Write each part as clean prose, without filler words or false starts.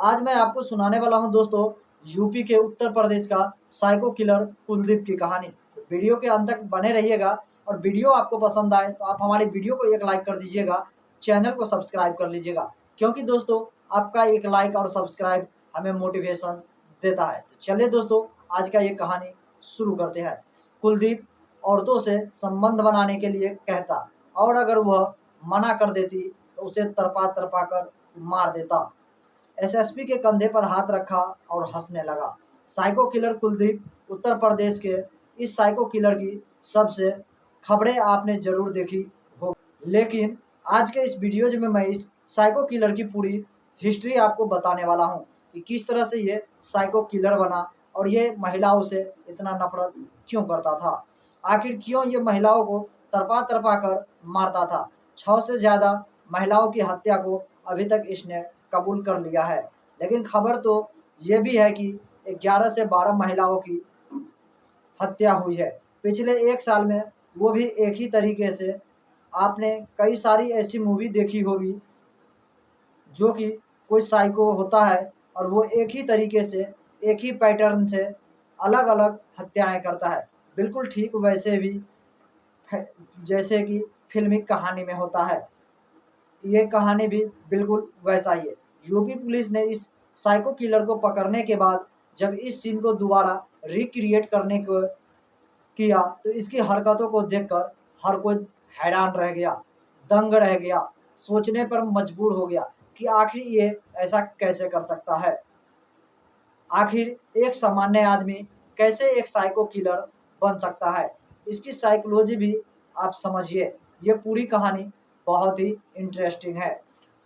आज मैं आपको सुनाने वाला हूं दोस्तों यूपी के उत्तर प्रदेश का साइको किलर कुलदीप की कहानी। तो वीडियो के अंत तक बने रहिएगा और वीडियो आपको पसंद आए तो आप हमारी वीडियो को एक लाइक कर दीजिएगा, चैनल को सब्सक्राइब कर लीजिएगा, क्योंकि दोस्तों आपका एक लाइक और सब्सक्राइब हमें मोटिवेशन देता है। तो चलिए दोस्तों आज का ये कहानी शुरू करते हैं। कुलदीप औरतों से संबंध बनाने के लिए कहता और अगर वह मना कर देती तो उसे तड़पा तड़पा कर मार देता। एसएसपी के कंधे पर हाथ रखा और हंसने लगा। साइको किलर कुलदीप उत्तर प्रदेश के इस साइको किलर की सबसे खबरें आपने जरूर देखी होगी, लेकिन आज के इस वीडियो में मैं इस साइको किलर की पूरी हिस्ट्री आपको बताने वाला हूं कि किस तरह से ये साइको किलर बना और ये महिलाओं से इतना नफरत क्यों करता था। आखिर क्यों ये महिलाओं को तड़पा तड़पा कर मारता था। 6 से ज्यादा महिलाओं की हत्या को अभी तक इसने कबूल कर लिया है, लेकिन खबर तो ये भी है कि 11 से 12 महिलाओं की हत्या हुई है पिछले 1 साल में, वो भी एक ही तरीके से। आपने कई सारी ऐसी मूवी देखी होगी जो कि कोई साइको होता है और वो एक ही तरीके से, एक ही पैटर्न से अलग अलग हत्याएं करता है, बिल्कुल ठीक वैसे भी जैसे कि फिल्मी कहानी में होता है। ये कहानी भी बिल्कुल वैसा ही है। यूपी पुलिस ने इस साइको किलर को पकड़ने के बाद जब इस सीन को दोबारा रिक्रिएट करने को किया तो इसकी हरकतों को देखकर हर कोई हैरान रह गया, दंग रह गया, सोचने पर मजबूर हो गया कि आखिर ये ऐसा कैसे कर सकता है। आखिर एक सामान्य आदमी कैसे एक साइको किलर बन सकता है, इसकी साइकोलॉजी भी आप समझिए। ये पूरी कहानी बहुत ही इंटरेस्टिंग है।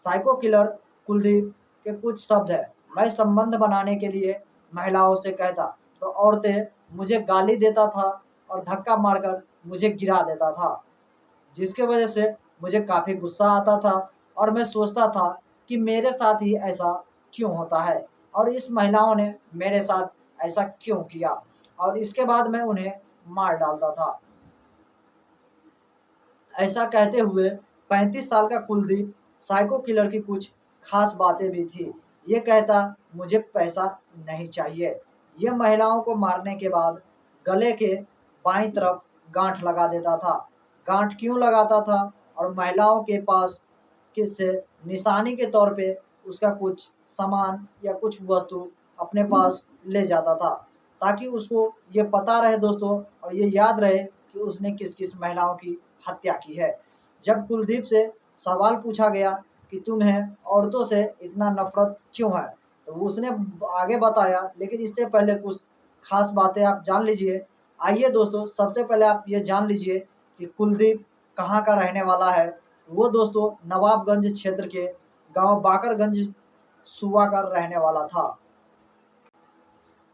साइको किलर कुलदीप के कुछ शब्द है। मैं संबंध बनाने के लिए महिलाओं से कहता तो औरतें मुझे गाली देता था और धक्का मारकर मुझे गिरा देता था, जिसके वजह से मुझे काफ़ी गुस्सा आता था और मैं सोचता था कि मेरे साथ ही ऐसा क्यों होता है और इस महिलाओं ने मेरे साथ ऐसा क्यों किया, और इसके बाद मैं उन्हें मार डालता था। ऐसा कहते हुए 35 साल का कुलदीप साइको किलर की कुछ खास बातें भी थी। ये कहता मुझे पैसा नहीं चाहिए। ये महिलाओं को मारने के बाद गले के बाईं तरफ गांठ लगा देता था। गांठ क्यों लगाता था और महिलाओं के पास से निशानी के तौर पे उसका कुछ सामान या कुछ वस्तु अपने पास ले जाता था, ताकि उसको ये पता रहे दोस्तों और ये याद रहे कि उसने किस किस महिलाओं की हत्या की है। जब कुलदीप से सवाल पूछा गया कि तुम्हें औरतों से इतना नफरत क्यों है, तो उसने आगे बताया, लेकिन इससे पहले कुछ खास बातें आप जान लीजिए। आइए दोस्तों सबसे पहले आप ये जान लीजिए कि कुलदीप कहाँ का रहने वाला है। वो दोस्तों नवाबगंज क्षेत्र के गांव बाकरगंज सुबा का रहने वाला था।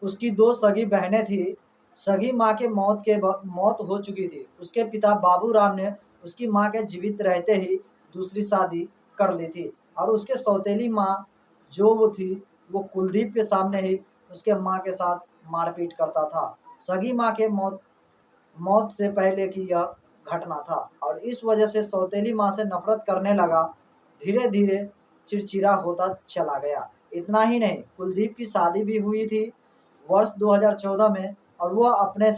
उसकी 2 सगी बहनें थी। सगी माँ के मौत हो चुकी थी। उसके पिता बाबूराम ने उसकी माँ के जीवित रहते ही दूसरी शादी कर ली थी और उसके सौतेली माँ जो वो थी, वो कुलदीप के सामने ही उसके माँ के साथ मारपीट करता था। सगी माँ के मौत मौत से पहले की यह घटना था और इस वजह से सौतेली माँ से नफरत करने लगा। धीरे धीरे चिड़चिड़ा होता चला गया। इतना ही नहीं, कुलदीप की शादी भी हुई थी वर्ष 2014 में और वह अपने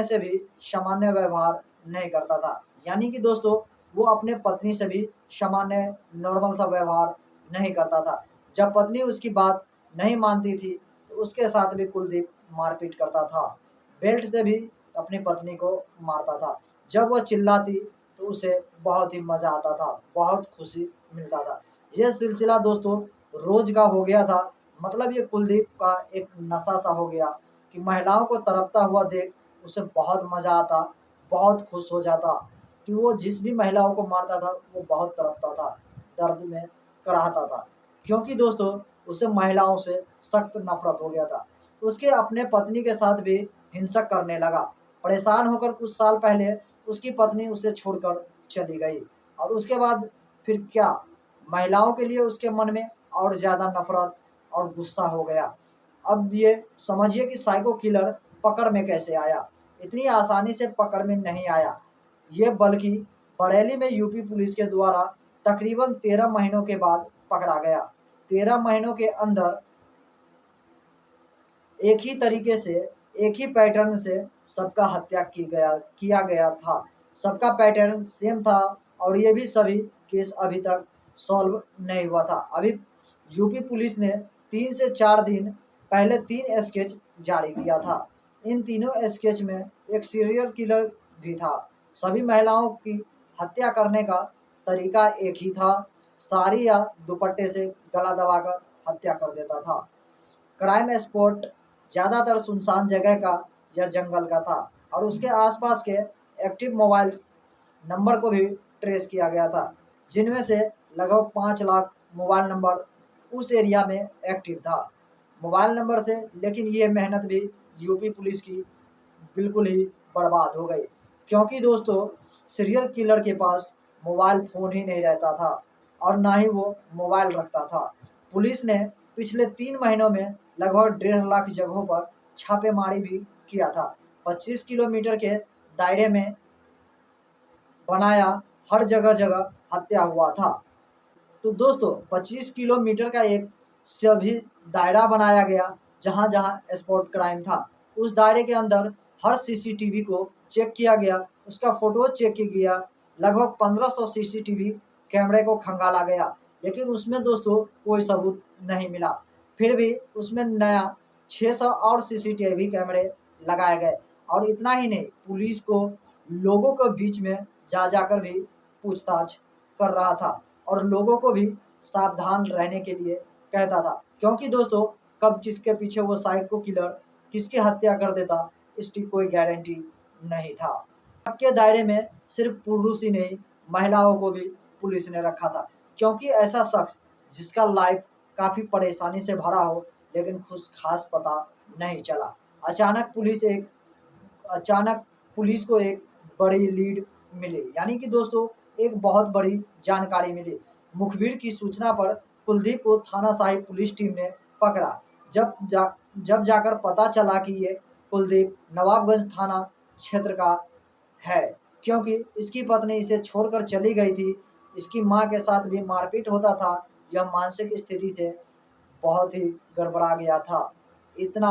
से भी सामान्य व्यवहार नहीं करता था। यानी कि दोस्तों वो अपने पत्नी से भी सामान्य नॉर्मल सा व्यवहार नहीं करता था। जब पत्नी उसकी बात नहीं मानती थी तो उसके साथ भी कुलदीप मारपीट करता था। बेल्ट से भी अपनी पत्नी को मारता था। जब वह चिल्लाती तो उसे बहुत ही मजा आता था, बहुत खुशी मिलता था। यह सिलसिला दोस्तों रोज का हो गया था। मतलब ये कुलदीप का एक नशा सा हो गया कि महिलाओं को तड़पता हुआ देख उसे बहुत मजा आता, बहुत खुश हो जाता कि वो जिस भी महिलाओं को मारता था वो बहुत तड़पता था, दर्द में कराहता था, क्योंकि दोस्तों उसे महिलाओं से सख्त नफरत हो गया था। उसके अपने पत्नी के साथ भी हिंसक करने लगा। परेशान होकर कुछ साल पहले उसकी पत्नी उसे छोड़कर चली गई और उसके बाद फिर क्या, महिलाओं के लिए उसके मन में और ज़्यादा नफरत और गुस्सा हो गया। अब ये समझिए कि साइको किलर पकड़ में कैसे आया। इतनी आसानी से पकड़ में नहीं आया ये, बल्कि बरेली में यूपी पुलिस के द्वारा तकरीबन 13 महीनों के बाद पकड़ा गया। 13 महीनों के अंदर एक ही तरीके से, एक ही पैटर्न से सबका हत्या किया गया था। सबका पैटर्न सेम था और ये भी सभी केस अभी तक सॉल्व नहीं हुआ था। अभी यूपी पुलिस ने 3 से 4 दिन पहले 3 स्केच जारी किया था। इन तीनों स्केच में एक सीरियल किलर भी था। सभी महिलाओं की हत्या करने का तरीका एक ही था, साड़ी या दुपट्टे से गला दबाकर हत्या कर देता था। क्राइम स्पॉट ज़्यादातर सुनसान जगह का या जंगल का था और उसके आसपास के एक्टिव मोबाइल नंबर को भी ट्रेस किया गया था, जिनमें से लगभग 5 लाख मोबाइल नंबर उस एरिया में एक्टिव था मोबाइल नंबर से। लेकिन ये मेहनत भी यूपी पुलिस की बिल्कुल ही बर्बाद हो गई, क्योंकि दोस्तों सीरियल किलर के पास मोबाइल फ़ोन ही नहीं रहता था और ना ही वो मोबाइल रखता था। पुलिस ने पिछले 3 महीनों में लगभग 1.5 लाख जगहों पर छापेमारी भी किया था। 25 किलोमीटर के दायरे में बनाया, हर जगह जगह हत्या हुआ था। तो दोस्तों 25 किलोमीटर का एक सभी दायरा बनाया गया, जहाँ जहाँ स्पॉट क्राइम था उस दायरे के अंदर हर सीसीटीवी को चेक किया गया, उसका फोटो चेक किया गया। लगभग 1500 सीसीटीवी कैमरे को खंगाला गया, लेकिन उसमें दोस्तों कोई सबूत नहीं मिला। फिर भी उसमें नया 600 और सीसीटीवी कैमरे लगाए गए और इतना ही नहीं, पुलिस को लोगों के बीच में जा जाकर भी पूछताछ कर रहा था और लोगों को भी सावधान रहने के लिए कहता था, क्योंकि दोस्तों कब किसके पीछे वो साइको किलर किसकी हत्या कर देता, इसकी कोई गारंटी नहीं था। के दायरे में सिर्फ पुरुष ही नहीं, महिलाओं को भी पुलिस ने रखा था, क्योंकि ऐसा शख्स जिसका लाइफ काफ़ी परेशानी से भरा हो लेकिन कुछ खास पता नहीं चला। अचानक पुलिस को एक बड़ी लीड मिली, यानी कि दोस्तों एक बहुत बड़ी जानकारी मिली। मुखबिर की सूचना पर कुलदीप को थाना साहिब पुलिस टीम ने पकड़ा। जब जाकर पता चला कि ये कुलदीप नवाबगंज थाना क्षेत्र का है, क्योंकि इसकी पत्नी इसे छोड़कर चली गई थी। इसकी माँ के साथ भी मारपीट होता था। यह मानसिक स्थिति से बहुत ही गड़बड़ा गया था। इतना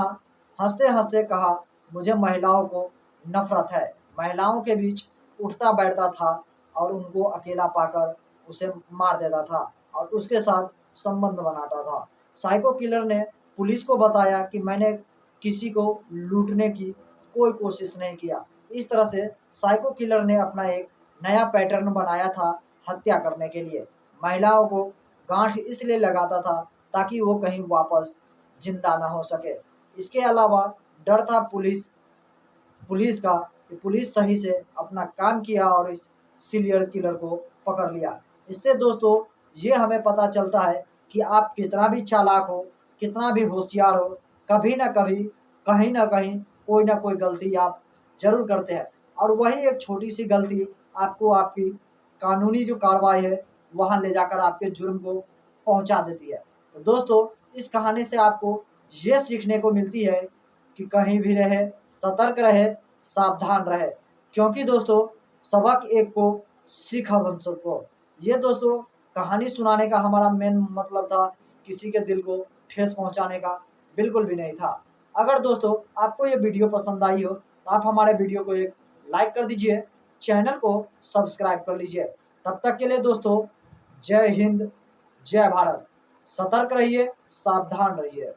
हंसते-हंसते कहा, मुझे महिलाओं को नफ़रत है। महिलाओं के बीच उठता बैठता था और उनको अकेला पाकर उसे मार देता था और उसके साथ संबंध बनाता था। साइको किलर ने पुलिस को बताया कि मैंने किसी को लूटने की कोई कोशिश नहीं किया। इस तरह से साइको किलर ने अपना एक नया पैटर्न बनाया था हत्या करने के लिए। महिलाओं को गांठ इसलिए लगाता था ताकि वो कहीं वापस जिंदा ना हो सके। इसके अलावा डर था पुलिस पुलिस का कि पुलिस सही से अपना काम किया और इस सीरियल किलर को पकड़ लिया। इससे दोस्तों ये हमें पता चलता है कि आप कितना भी चालाक हो, कितना भी होशियार हो, कभी ना कभी, कहीं ना कहीं कोई ना कोई गलती आप ज़रूर करते हैं और वही एक छोटी सी गलती आपको आपकी कानूनी जो कार्रवाई है वहाँ ले जाकर आपके जुर्म को पहुँचा देती है। तो दोस्तों इस कहानी से आपको ये सीखने को मिलती है कि कहीं भी रहे, सतर्क रहे, सावधान रहे, क्योंकि दोस्तों सबक एक को सीख हम सबको। ये दोस्तों कहानी सुनाने का हमारा मेन मतलब था किसी के दिल को ठेस पहुंचाने का बिल्कुल भी नहीं था। अगर दोस्तों आपको ये वीडियो पसंद आई हो तो आप हमारे वीडियो को एक लाइक कर दीजिए, चैनल को सब्सक्राइब कर लीजिए। तब तक के लिए दोस्तों जय हिंद, जय भारत। सतर्क रहिए, सावधान रहिए।